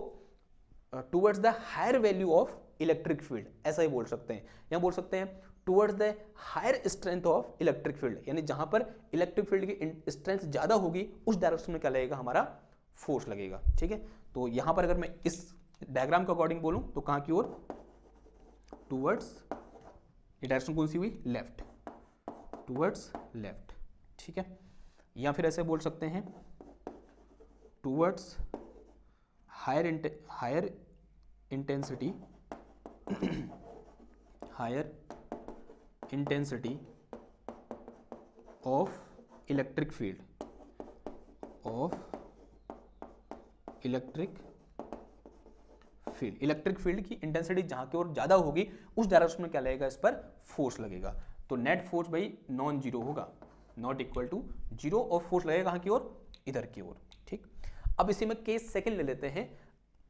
S1: towards the higher value of electric field, ऐसा ही बोल सकते हैं। या बोल सकते हैं towards the higher strength of electric field, यानी जहां पर इलेक्ट्रिक फील्ड की स्ट्रेंथ ज्यादा होगी उस डायरेक्शन में क्या लगेगा, हमारा फोर्स लगेगा। ठीक है, तो यहां पर अगर मैं इस डायग्राम के अकॉर्डिंग बोलूं तो कहां की ओर, टुवर्ड्स, ये डायरेक्शन कौन सी हुई, लेफ्ट, टुवर्ड्स लेफ्ट। ठीक है, या फिर ऐसे बोल सकते हैं towards higher intensity higher intensity of electric field, electric field की इंटेंसिटी जहां की ओर ज्यादा होगी उस डायरेक्शन में क्या लगेगा, इस पर फोर्स लगेगा। तो नेट फोर्स भाई नॉन जीरो होगा, नॉट इक्वल टू जीरो, और फोर्स लगेगा कहां की ओर, इधर की ओर। ठीक, अब इसी में केस सेकंड ले लेते हैं।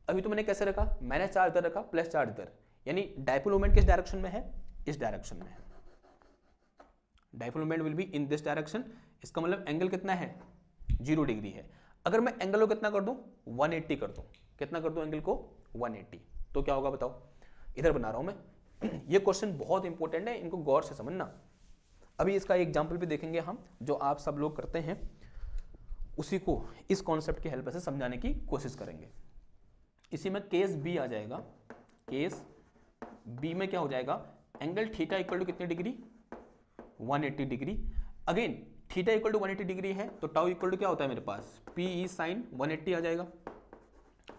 S1: अभी तो मैंने कैसे रखा, मैंने चार्ज इधर रखा प्लस चार्ज इधर, यानी डायपोल मोमेंट किस डायरेक्शन में है, इस डायरेक्शन में है। Dipole moment will be in this direction, इसका मतलब एंगल कितना है, 0 डिग्री है। अगर मैं एंगल को कितना कर दूं, 180 कर दूं, कितना कर दूं एंगल को, 180, तो क्या होगा बताओ, इधर बना रहा हूं मैं। ये क्वेश्चन बहुत इंपॉर्टेंट है, इनको गौर से समझना। अभी इसका एग्जाम्पल भी देखेंगे हम, जो आप सब लोग करते हैं उसी को इस कॉन्सेप्ट की हेल्प से समझाने की कोशिश करेंगे। इसी में केस बी आ जाएगा, केस बी में क्या हो जाएगा, एंगल थीटा इक्वल टू कितनी degree, 180 degree. Again theta equal to 180 degree है तो टाउ इक्वल टू क्या होता है मेरे पास, पी ई साइन 180 आ जाएगा,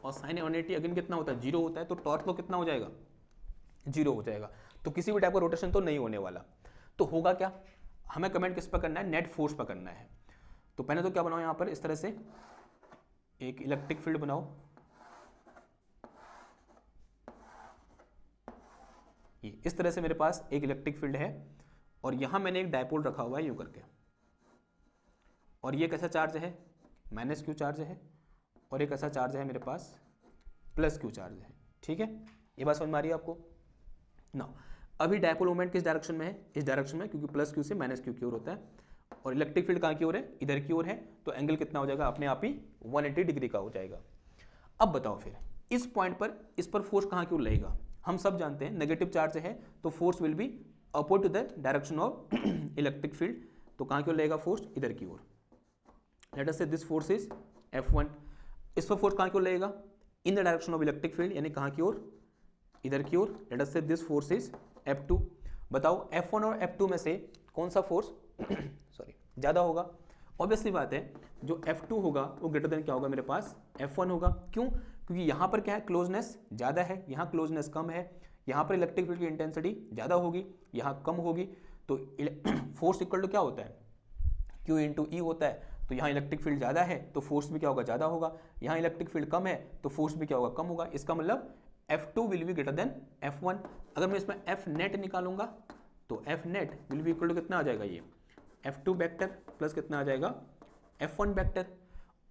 S1: और साइन 180 अगेन कितना होता है, 0 होता है, तो टॉर्क तो कितना हो जाएगा, 0 हो जाएगा। तो किसी भी टाइप का रोटेशन तो नहीं होने वाला। तो होगा क्या, हमें कमेंट किस पर करना है, नेट फोर्स पर करना है। तो पहले तो क्या बनाओ, यहां पर इस तरह से एक इलेक्ट्रिक फील्ड बनाओ, ये इस तरह से मेरे पास एक इलेक्ट्रिक फील्ड है, और यहां मैंने एक डायपोल रखा हुआ है यूं करके, और ये कैसा चार्ज है, माइनस क्यू चार्ज है, और एक ऐसा चार्ज है मेरे पास प्लस क्यू चार्ज है। ठीक है, ये बात समझ में आ रही है आपको ना। अभी डायपोल मोमेंट किस डायरेक्शन में है, इस डायरेक्शन में, क्योंकि प्लस क्यू से माइनस क्यू की ओर होता है, और इलेक्ट्रिक फील्ड कहां की ओर है, इधर की ओर है, तो एंगल कितना हो जाएगा, अपने आप ही 180 डिग्री का हो जाएगा। अब बताओ फिर इस पॉइंट पर इस पर फोर्स कहां की ओर लगेगा, हम सब जानते हैं नेगेटिव चार्ज है तो force will be upward to the direction of electric field, तो कहां की ओर लगेगा फोर्स, इधर की ओर। लेट अस से दिस फोर्स इज F1, इस पर फोर्स कहां की ओर लगेगा, इन the direction of electric field, यानी कहां की ओर, इधर की ओर। लेट अस से दिस फोर्स इज F2। बताओ F1 और F2 में से कौन सा फोर्स सॉरी ज्यादा होगा। ऑब्वियसली बात है जो F2 होगा वो ग्रेटर देन क्या होगा मेरे पास, F1 होगा। क्यों, क्योंकि यहाँ पर क्या है, क्लोजनेस ज़्यादा है, यहाँ क्लोजनेस कम है, यहाँ पर इलेक्ट्रिक फील्ड की इंटेंसिटी ज़्यादा होगी, यहाँ कम होगी, तो फोर्स इक्वल टू क्या होता है, Q इंटू ई होता है। तो यहाँ इलेक्ट्रिक फील्ड ज़्यादा है तो फोर्स भी क्या होगा, ज़्यादा होगा, यहाँ इलेक्ट्रिक फील्ड कम है तो फोर्स भी क्या होगा, कम होगा। इसका मतलब F2 will be greater than F1। अगर मैं इसमें F नेट निकालूंगा तो F net will be equal to कितना आ जाएगा, ये F2 वेक्टर प्लस कितना आ जाएगा, F1 वेक्टर,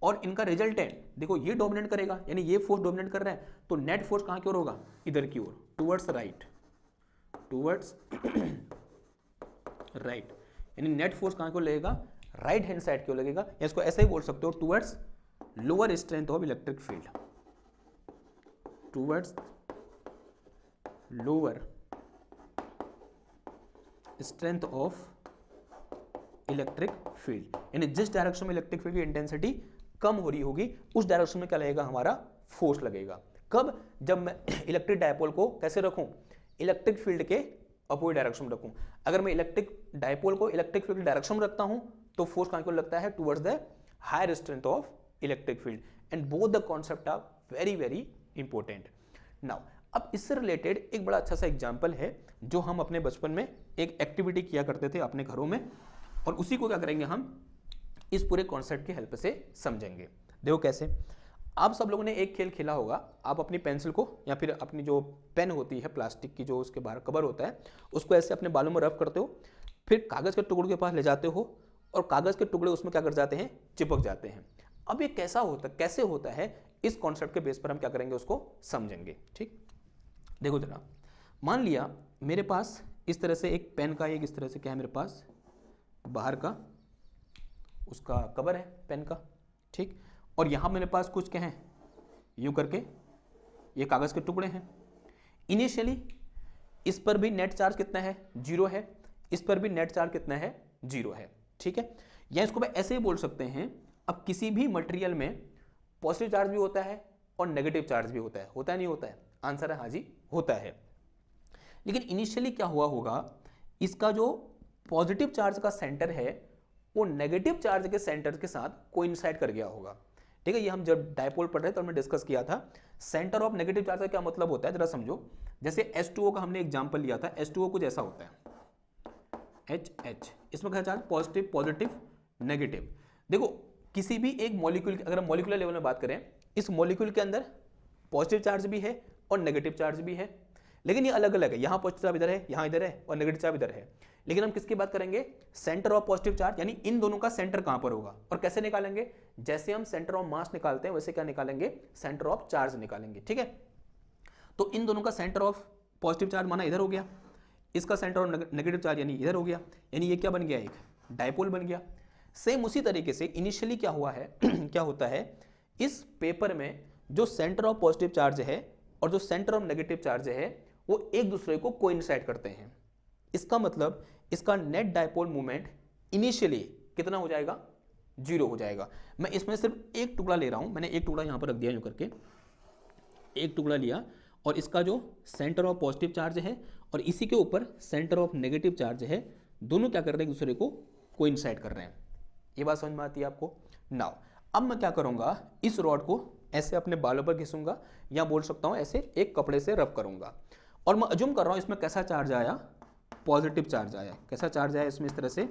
S1: और इनका रिजल्टेंट देखो ये डोमिनेट करेगा, यानी ये फोर्स डोमिनेट कर रहा है, तो नेट फोर्स कहां की ओर होगा, इधर की ओर, टुवर्ड्स राइट, टुवर्ड्स राइट, यानी नेट फोर्स कहां की ओर लगेगा, राइट हैंड साइड की ओर लगेगा, या इसको ऐसे ही बोल सकते हो, towards lower strength of electric field, towards lower strength of electric field, यानी जिस डायरेक्शन में इलेक्ट्रिक फील्ड की इंटेंसिटी कम हो रही होगी उस डायरेक्शन में क्या लगेगा, हमारा फोर्स लगेगा। कब, जब मैं इलेक्ट्रिक डायपोल को कैसे रखूं, इलेक्ट्रिक फील्ड के अपोजिट डायरेक्शन में रखूं। अगर मैं इलेक्ट्रिक डायपोल को इलेक्ट्रिक फील्ड के डायरेक्शन में रखता हूं तो फोर्स कहां की ओर लगता है, towards the higher strength of electric field, and both the concept are very very important. Now अब इससे रिलेटेड एक बड़ा अच्छा सा एग्जाम्पल है जो हम अपने बचपन में एक एक्टिविटी किया करते थे अपने घरों में, और उसी को क्या करेंगे हम इस पूरे कॉन्सेप्ट की हेल्प से समझेंगे। देखो कैसे, आप सब लोगों ने एक खेल खेला होगा, आप अपनी पेंसिल को या फिर अपनी जो पेन होती है प्लास्टिक की जो उसके बाहर कवर होता है उसको ऐसे अपने बालों में रब करते हो, फिर कागज़ के टुकड़े के पास ले जाते हो और कागज़ के टुकड़े उसमें क्या कर जाते हैं, चिपक जाते हैं। अब ये कैसे होता है, इस कॉन्सेप्ट के बेस पर हम क्या करेंगे उसको समझेंगे। ठीक, देखो जरा, मान लिया मेरे पास इस तरह से एक पेन का एक इस तरह से क्या है मेरे पास बाहर का उसका कवर है पेन का, ठीक, और यहाँ मेरे पास कुछ क्या है, यूं करके ये कागज़ के टुकड़े हैं। इनिशियली इस पर भी नेट चार्ज कितना है, 0 है, इस पर भी नेट चार्ज कितना है, 0 है, ठीक है। या इसको मैं ऐसे ही बोल सकते हैं, अब किसी भी मटेरियल में पॉजिटिव चार्ज भी होता है और नेगेटिव चार्ज भी होता है नहीं होता है? आंसर है हाँ जी, होता है। लेकिन इनिशियली क्या हुआ होगा, इसका जो पॉजिटिव चार्ज का सेंटर है वो नेगेटिव चार्ज के सेंटर के साथ कोइंसाइड कर गया होगा, ठीक है। ये हम जब डायपोल पढ़ रहे थे तो हमने डिस्कस किया था। सेंटर ऑफ नेगेटिव चार्ज का क्या मतलब होता है, जरा समझो। जैसे H2O का हमने एग्जांपल लिया था, H2O कुछ ऐसा होता है, HH, इसमें क्या चार्ज, पॉजिटिव पॉजिटिव नेगेटिव। देखो किसी भी एक मॉलिक्यूल, अगर हम मॉलिक्यूलर लेवल में बात करें, इस मॉलिक्यूल के अंदर पॉजिटिव चार्ज भी है और नेगेटिव चार्ज भी है, लेकिन ये अलग अलग है। यहाँ पॉजिटिव चार्ज इधर है, यहाँ इधर है, और नेगेटिव चार्ज इधर है। लेकिन हम किसकी बात करेंगे, सेंटर ऑफ पॉजिटिव चार्ज, यानी इन दोनों का सेंटर कहां पर होगा और कैसे निकालेंगे, जैसे हम सेंटर ऑफ मास निकालते हैं वैसे क्या निकालेंगे, सेंटर ऑफ चार्ज निकालेंगे, ठीक है। तो इन दोनों का सेंटर ऑफ पॉजिटिव चार्ज माना इधर हो गया, इसका सेंटर ऑफ नेगेटिव चार्ज यानी इधर हो गया, यानी ये क्या बन गया, एक डायपोल बन गया। सेम उसी तरीके से इनिशियली क्या हुआ है क्या होता है, इस पेपर में जो सेंटर ऑफ पॉजिटिव चार्ज है और जो सेंटर ऑफ नेगेटिव चार्ज है वो एक दूसरे को कोइंसाइड करते हैं। इसका मतलब इसका नेट डायपोल मोमेंट इनिशियली कितना हो जाएगा, 0 हो जाएगा। मैं इसमें सिर्फ एक टुकड़ा ले रहा हूं, मैंने एक टुकड़ा यहां पर रख दिया यूं करके, एक टुकड़ा लिया और इसका जो सेंटर ऑफ पॉजिटिव चार्ज है और इसी के ऊपर सेंटर ऑफ नेगेटिव चार्ज है, दोनों क्या कर रहे हैं, एक दूसरे को कोइंसाइड कर रहे हैं। ये बात समझ में आती है आपको। नाउ अब मैं क्या करूंगा, इस रॉड को ऐसे अपने बालों पर घिसूंगा या बोल सकता हूं ऐसे एक कपड़े से रब करूंगा, और मैं अज्यूम कर रहा हूं इसमें कैसा चार्ज आया, पॉजिटिव चार्ज आया। कैसा चार्ज आया इसमें, इस तरह से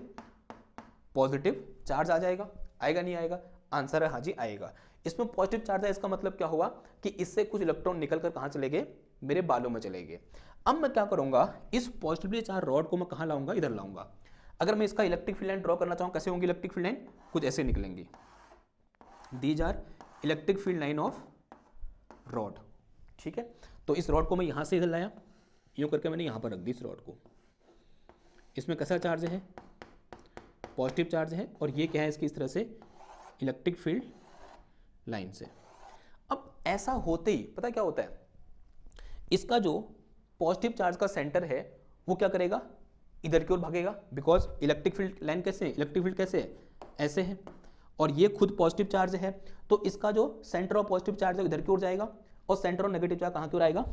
S1: पॉजिटिव चार्ज आ जाएगा, आएगा नहीं आएगा, आंसर है हाँ जी आएगा। इसमें पॉजिटिव चार्ज है, इसका मतलब क्या हुआ कि इससे कुछ इलेक्ट्रॉन निकल कर कहां चले गए, मेरे बालों में चले गए। अब मैं क्या करूंगा, इस पॉजिटिवली चार्ज रॉड को मैं कहां लाऊंगा, इधर लाऊंगा। अगर मैं इसका इलेक्ट्रिक फील्ड लाइन ड्रॉ करना चाहूं, कैसे होंगी इलेक्ट्रिक फील्ड लाइन, कुछ ऐसे निकलेंगी, these are electric field line of rod, ठीक है। तो इस रॉड को मैं यहां से इधर लाया, यूं करके मैंने यहां पर रख दी इस रॉड को। इसमें कैसा चार्ज है, पॉजिटिव चार्ज है, और ये क्या है इसकी इस तरह से इलेक्ट्रिक फील्ड लाइन से। अब ऐसा होते ही पता क्या होता है, इसका जो पॉजिटिव चार्ज का सेंटर है वो क्या करेगा, इधर की ओर भागेगा, बिकॉज इलेक्ट्रिक फील्ड लाइन कैसे है, इलेक्ट्रिक फील्ड कैसे है, ऐसे है, और ये खुद पॉजिटिव चार्ज है, तो इसका जो सेंटर ऑफ पॉजिटिव चार्ज है इधर की ओर जाएगा, और सेंटर ऑफ नेगेटिव चार्ज कहां की ओर आएगा,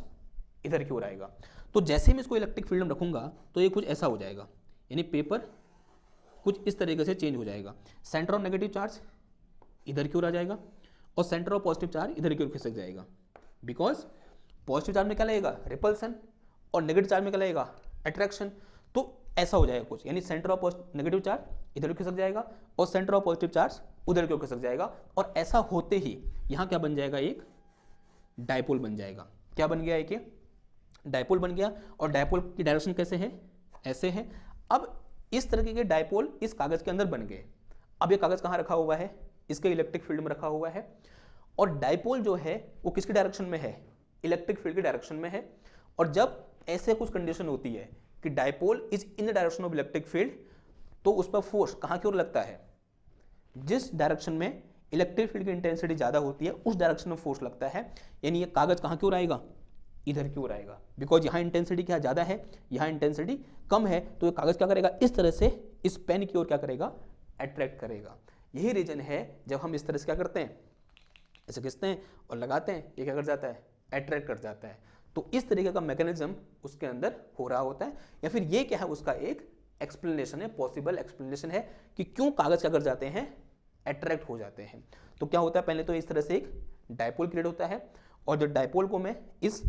S1: इधर की ओर आएगा। तो जैसे मैं इसको इलेक्ट्रिक फील्ड में रखूंगा तो ये कुछ ऐसा हो जाएगा, यानी पेपर कुछ इस तरीके से चेंज हो जाएगा। सेंटर ऑफ नेगेटिव चार्ज इधर की ओर आ जाएगा और सेंटर ऑफ पॉजिटिव चार्ज इधर की ओर खिसक जाएगा, बिकॉज पॉजिटिव चार्ज में क्या लगेगा, रिपल्सन, और नेगेटिव चार्ज में क्या लगेगा, अट्रैक्शन। तो ऐसा हो जाएगा कुछ, यानी सेंटर ऑफ नेगेटिव चार्ज इधर खिसक जाएगा और सेंटर ऑफ पॉजिटिव चार्ज उधर की ओर खिसक जाएगा, और ऐसा होते ही यहां क्या बन जाएगा, एक डायपोल बन जाएगा। क्या बन गया, एक डायपोल बन गया, और डायपोल की डायरेक्शन कैसे है, ऐसे है। अब इस तरीके के डायपोल इस कागज के अंदर बन गए। अब ये कागज कहां रखा हुआ है, इसके इलेक्ट्रिक फील्ड में रखा हुआ है, और डायपोल जो है वो किसकी डायरेक्शन में है, इलेक्ट्रिक फील्ड की डायरेक्शन में है। और जब ऐसे कुछ कंडीशन होती है कि dipole is in the direction of electric field, तो उस पर फोर्स कहां की ओर लगता है, जिस डायरेक्शन में इलेक्ट्रिक फील्ड की इंटेंसिटी ज्यादा होती है उस डायरेक्शन में फोर्स लगता है। यानी ये कागज कहां की ओर आएगा, इधर की ओर आएगा, बिकॉज यहाँ इंटेंसिटी क्या ज्यादा है, यहाँ इंटेंसिटी कम है, तो ये कागज क्या करेगा, इस तरह से इस पेन की ओर क्या करेगा, अट्रैक्ट करेगा। यही रीजन है जब हम इस तरह से क्या करते हैं, ऐसे खींचते हैं और लगाते हैं, ये क्या कर जाता है, अट्रैक्ट कर जाता है। तो इस तरीके का मैकेनिज्म उसके अंदर हो रहा होता है, या फिर ये क्या है, उसका एक एक्सप्लेनेशन है, पॉसिबल एक्सप्लेनेशन है कि क्यों कागज क्या कर जाते हैं, अट्रैक्ट हो जाते हैं। तो क्या होता है, पहले तो इस तरह से एक डायपोल क्रिएट होता है, और जो डायपोल को मैं इस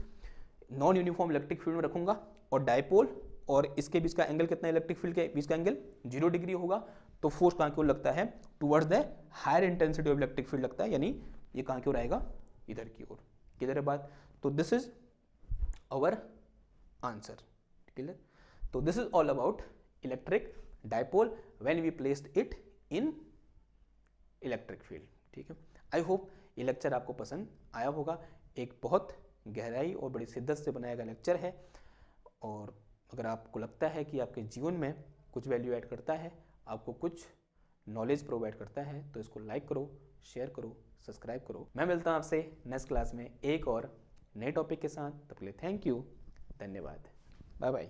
S1: नॉन यूनिफॉर्म इलेक्ट्रिक फील्ड में रखूंगा, और डायपोल और इसके बीच का एंगल कितना, इलेक्ट्रिक फील्ड के बीच का एंगल 0 डिग्री होगा, तो फोर्स कहां की ओर लगता है, towards the higher intensity of electric field लगता है, यानी ये कहां की ओर आएगा, इधर की ओर। किधर है बात, तो this is our answer, clear. तो this is all about electric dipole when we placed it in electric field, ठीक है। आई होप ये लेक्चर आपको पसंद आया होगा। एक बहुत गहराई और बड़ी शिद्दत से बनाया गया लेक्चर है, और अगर आपको लगता है कि आपके जीवन में कुछ वैल्यू ऐड करता है, आपको कुछ नॉलेज प्रोवाइड करता है, तो इसको लाइक करो, शेयर करो, सब्सक्राइब करो। मैं मिलता हूँ आपसे नेक्स्ट क्लास में एक और नए टॉपिक के साथ। तब के लिए थैंक यू, धन्यवाद। Bye bye.